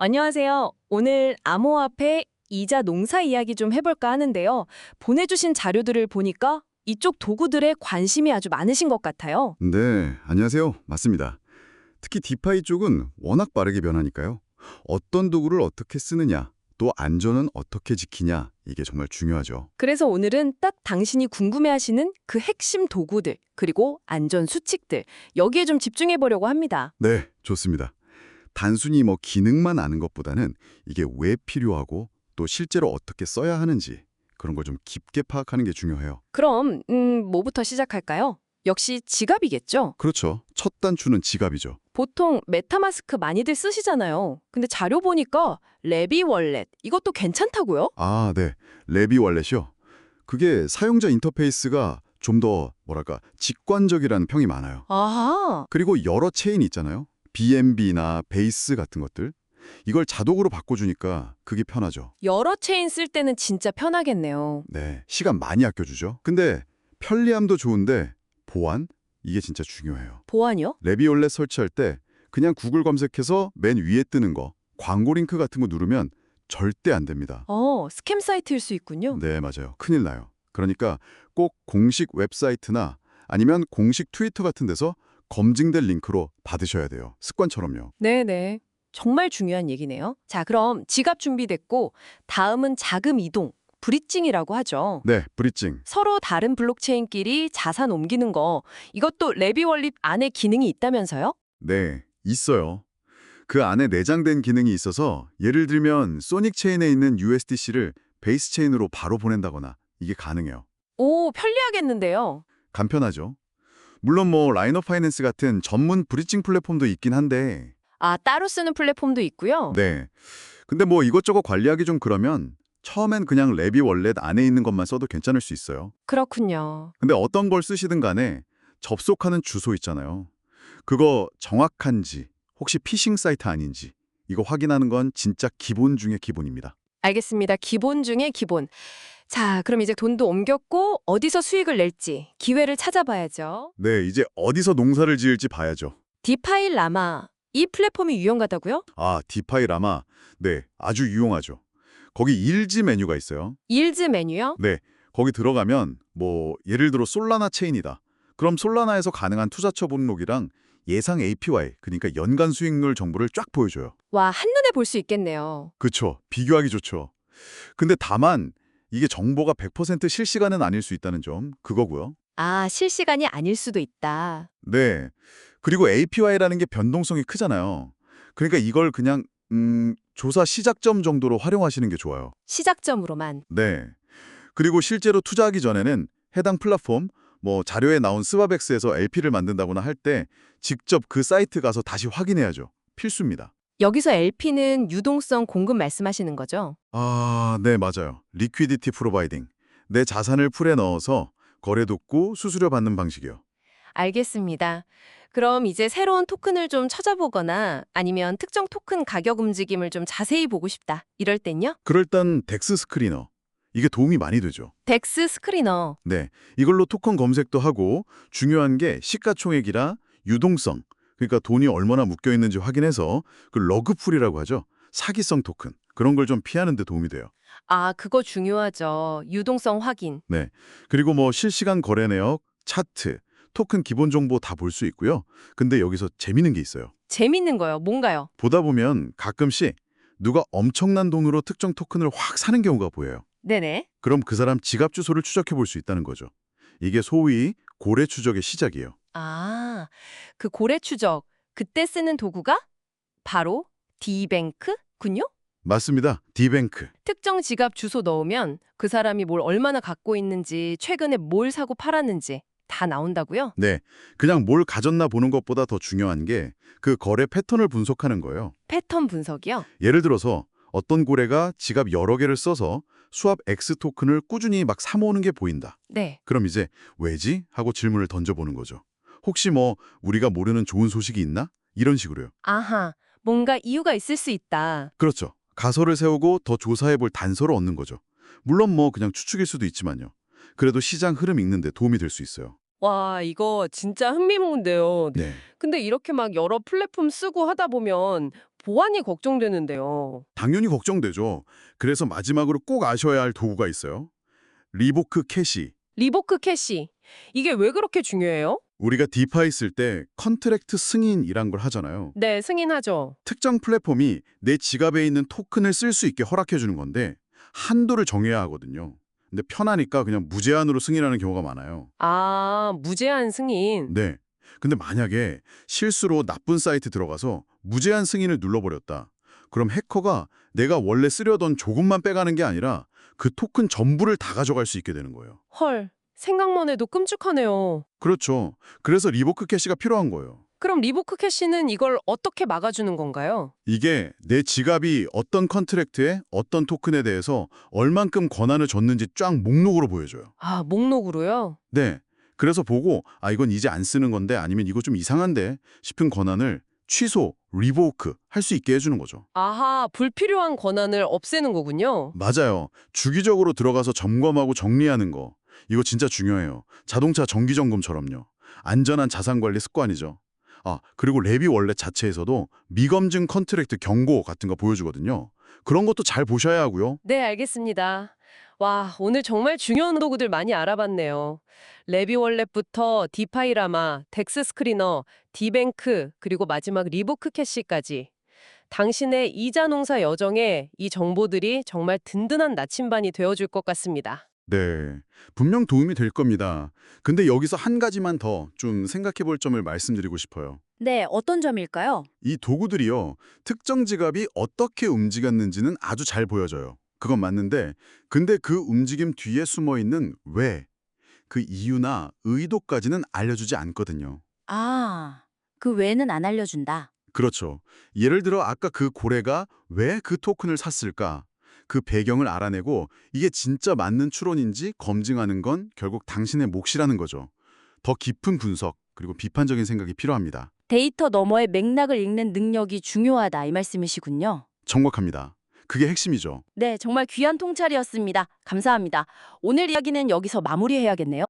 안녕하세요. 오늘 암호화폐 이자 농사 이야기 좀 해볼까 하는데요. 보내주신 자료들을 보니까 이쪽 도구들에 관심이 아주 많으신 것 같아요. 네, 안녕하세요. 맞습니다. 특히 디파이 쪽은 워낙 빠르게 변하니까요. 어떤 도구를 어떻게 쓰느냐, 또 안전은 어떻게 지키냐, 이게 정말 중요하죠. 그래서 오늘은 딱 당신이 궁금해하시는 그 핵심 도구들, 그리고 안전 수칙들, 여기에 좀 집중해보려고 합니다. 네, 좋습니다. 단순히 기능만 아는 것보다는 이게 왜 필요하고 또 실제로 어떻게 써야 하는지 그런 걸 좀 깊게 파악하는 게 중요해요. 그럼 뭐부터 시작할까요? 역시 지갑이겠죠? 그렇죠. 첫 단추는 지갑이죠. 보통 메타마스크 많이들 쓰시잖아요. 근데 자료 보니까 레비 월렛, 이것도 괜찮다고요? 아, 네. 레비 월렛이요. 그게 사용자 인터페이스가 좀 더 직관적이라는 평이 많아요. 아하. 그리고 여러 체인 있잖아요. BNB나 베이스 같은 것들. 이걸 자동으로 바꿔주니까 그게 편하죠. 여러 체인 쓸 때는 진짜 편하겠네요. 네, 시간 많이 아껴주죠. 근데 편리함도 좋은데 보안? 이게 진짜 중요해요. 보안이요? 레비올렛 설치할 때 그냥 구글 검색해서 맨 위에 뜨는 거, 광고 링크 같은 거 누르면 절대 안 됩니다. 스캠 사이트일 수 있군요. 네, 맞아요. 큰일 나요. 그러니까 꼭 공식 웹사이트나 아니면 공식 트위터 같은 데서 검증된 링크로 받으셔야 돼요. 습관처럼요. 네네. 정말 중요한 얘기네요. 자, 그럼 지갑 준비됐고 다음은 자금 이동, 브릿징이라고 하죠. 네, 브릿징. 서로 다른 블록체인끼리 자산 옮기는 거, 이것도 레비월릿 안에 기능이 있다면서요? 네, 있어요. 그 안에 내장된 기능이 있어서 예를 들면 소닉 체인에 있는 USDC를 베이스 체인으로 바로 보낸다거나 이게 가능해요. 오, 편리하겠는데요. 간편하죠. 물론 라이너 파이낸스 같은 전문 브릿징 플랫폼도 있긴 한데 아, 따로 쓰는 플랫폼도 있고요. 네. 근데 이것저것 관리하기 좀 그러면 처음엔 그냥 레비 월렛 안에 있는 것만 써도 괜찮을 수 있어요. 그렇군요. 근데 어떤 걸 쓰시든 간에 접속하는 주소 있잖아요. 그거 정확한지 혹시 피싱 사이트 아닌지 이거 확인하는 건 진짜 기본 중에 기본입니다. 알겠습니다. 기본 중에 기본. 자, 그럼 이제 돈도 옮겼고 어디서 수익을 낼지 기회를 찾아봐야죠. 네, 이제 어디서 농사를 지을지 봐야죠. 디파이 라마, 이 플랫폼이 유용하다고요? 아, 디파이 라마. 네, 아주 유용하죠. 거기 일지 메뉴가 있어요. 일즈 메뉴요? 네, 거기 들어가면 예를 들어 솔라나 체인이다. 그럼 솔라나에서 가능한 투자처 목록이랑 예상 APY, 그러니까 연간 수익률 정보를 쫙 보여줘요. 와, 한눈에 볼 수 있겠네요. 그쵸, 비교하기 좋죠. 근데 다만 이게 정보가 100% 실시간은 아닐 수 있다는 점, 그거고요. 아, 실시간이 아닐 수도 있다. 네, 그리고 APY라는 게 변동성이 크잖아요. 그러니까 이걸 그냥 조사 시작점 정도로 활용하시는 게 좋아요. 시작점으로만. 네. 그리고 실제로 투자하기 전에는 해당 플랫폼, 자료에 나온 스바백스에서 LP를 만든다거나 할 때 직접 그 사이트 가서 다시 확인해야죠. 필수입니다. 여기서 LP는 유동성 공급 말씀하시는 거죠? 아, 네, 맞아요. 리퀴디티 프로바이딩. 내 자산을 풀에 넣어서 거래 돕고 수수료 받는 방식이요. 알겠습니다. 그럼 이제 새로운 토큰을 좀 찾아보거나 아니면 특정 토큰 가격 움직임을 좀 자세히 보고 싶다. 이럴 땐요? 그럴 땐 덱스 스크리너. 이게 도움이 많이 되죠. 덱스 스크리너. 네, 이걸로 토큰 검색도 하고 중요한 게 시가총액이라 유동성, 그러니까 돈이 얼마나 묶여 있는지 확인해서 그 러그풀이라고 하죠. 사기성 토큰, 그런 걸 좀 피하는 데 도움이 돼요. 아, 그거 중요하죠. 유동성 확인. 네, 그리고 실시간 거래 내역, 차트, 토큰 기본 정보 다 볼 수 있고요. 근데 여기서 재미있는 게 있어요. 재밌는 거요. 뭔가요? 보다 보면 가끔씩 누가 엄청난 돈으로 특정 토큰을 확 사는 경우가 보여요. 네네. 그럼 그 사람 지갑 주소를 추적해 볼 수 있다는 거죠. 이게 소위 고래 추적의 시작이에요. 아, 그 고래 추적. 그때 쓰는 도구가 바로 D뱅크군요? 맞습니다. 디뱅크. 특정 지갑 주소 넣으면 그 사람이 뭘 얼마나 갖고 있는지, 최근에 뭘 사고 팔았는지 다 나온다고요? 네, 그냥 뭘 가졌나 보는 것보다 더 중요한 게 그 거래 패턴을 분석하는 거예요. 패턴 분석이요? 예를 들어서 어떤 고래가 지갑 여러 개를 써서 수합 X 토큰을 꾸준히 막 사모으는 게 보인다. 네. 그럼 이제 왜지? 하고 질문을 던져보는 거죠. 혹시 우리가 모르는 좋은 소식이 있나? 이런 식으로요. 아하, 뭔가 이유가 있을 수 있다. 그렇죠. 가설을 세우고 더 조사해볼 단서를 얻는 거죠. 물론 그냥 추측일 수도 있지만요. 그래도 시장 흐름 읽는 데 도움이 될 수 있어요. 와, 이거 진짜 흥미로운데요. 네. 근데 이렇게 막 여러 플랫폼 쓰고 하다 보면 보안이 걱정되는데요. 당연히 걱정되죠. 그래서 마지막으로 꼭 아셔야 할 도구가 있어요. 리보크 캐시. 리보크 캐시. 이게 왜 그렇게 중요해요? 우리가 디파이 쓸 때 컨트랙트 승인이란 걸 하잖아요. 네, 승인하죠. 특정 플랫폼이 내 지갑에 있는 토큰을 쓸 수 있게 허락해 주는 건데 한도를 정해야 하거든요. 근데 편하니까 그냥 무제한으로 승인하는 경우가 많아요. 아, 무제한 승인. 네. 근데 만약에 실수로 나쁜 사이트 들어가서 무제한 승인을 눌러버렸다. 그럼 해커가 내가 원래 쓰려던 조금만 빼가는 게 아니라 그 토큰 전부를 다 가져갈 수 있게 되는 거예요. 헐, 생각만 해도 끔찍하네요. 그렇죠. 그래서 리보크 캐시가 필요한 거예요. 그럼 리보크 캐시는 이걸 어떻게 막아주는 건가요? 이게 내 지갑이 어떤 컨트랙트에 어떤 토큰에 대해서 얼만큼 권한을 줬는지 쫙 목록으로 보여줘요. 아, 목록으로요? 네. 그래서 보고 이건 이제 안 쓰는 건데 아니면 이거 좀 이상한데 싶은 권한을 취소, 리보크 할 수 있게 해주는 거죠. 아하, 불필요한 권한을 없애는 거군요. 맞아요. 주기적으로 들어가서 점검하고 정리하는 거. 이거 진짜 중요해요. 자동차 정기점검처럼요. 안전한 자산관리 습관이죠. 그리고 레비 월렛 자체에서도 미검증 컨트랙트 경고 같은 거 보여주거든요. 그런 것도 잘 보셔야 하고요. 네, 알겠습니다. 와, 오늘 정말 중요한 도구들 많이 알아봤네요. 레비 월렛부터 디파이라마, 덱스 스크리너, 디뱅크, 그리고 마지막 리보크 캐시까지. 당신의 이자 농사 여정에 이 정보들이 정말 든든한 나침반이 되어줄 것 같습니다. 네, 분명 도움이 될 겁니다. 근데 여기서 한 가지만 더 좀 생각해 볼 점을 말씀드리고 싶어요. 네, 어떤 점일까요? 이 도구들이요, 특정 지갑이 어떻게 움직였는지는 아주 잘 보여져요. 그건 맞는데, 근데 그 움직임 뒤에 숨어 있는 왜, 그 이유나 의도까지는 알려주지 않거든요. 아, 그 외에는 안 알려준다. 그렇죠. 예를 들어 아까 그 고래가 왜 그 토큰을 샀을까? 그 배경을 알아내고 이게 진짜 맞는 추론인지 검증하는 건 결국 당신의 몫이라는 거죠. 더 깊은 분석, 그리고 비판적인 생각이 필요합니다. 데이터 너머의 맥락을 읽는 능력이 중요하다 이 말씀이시군요. 정확합니다. 그게 핵심이죠. 네, 정말 귀한 통찰이었습니다. 감사합니다. 오늘 이야기는 여기서 마무리해야겠네요.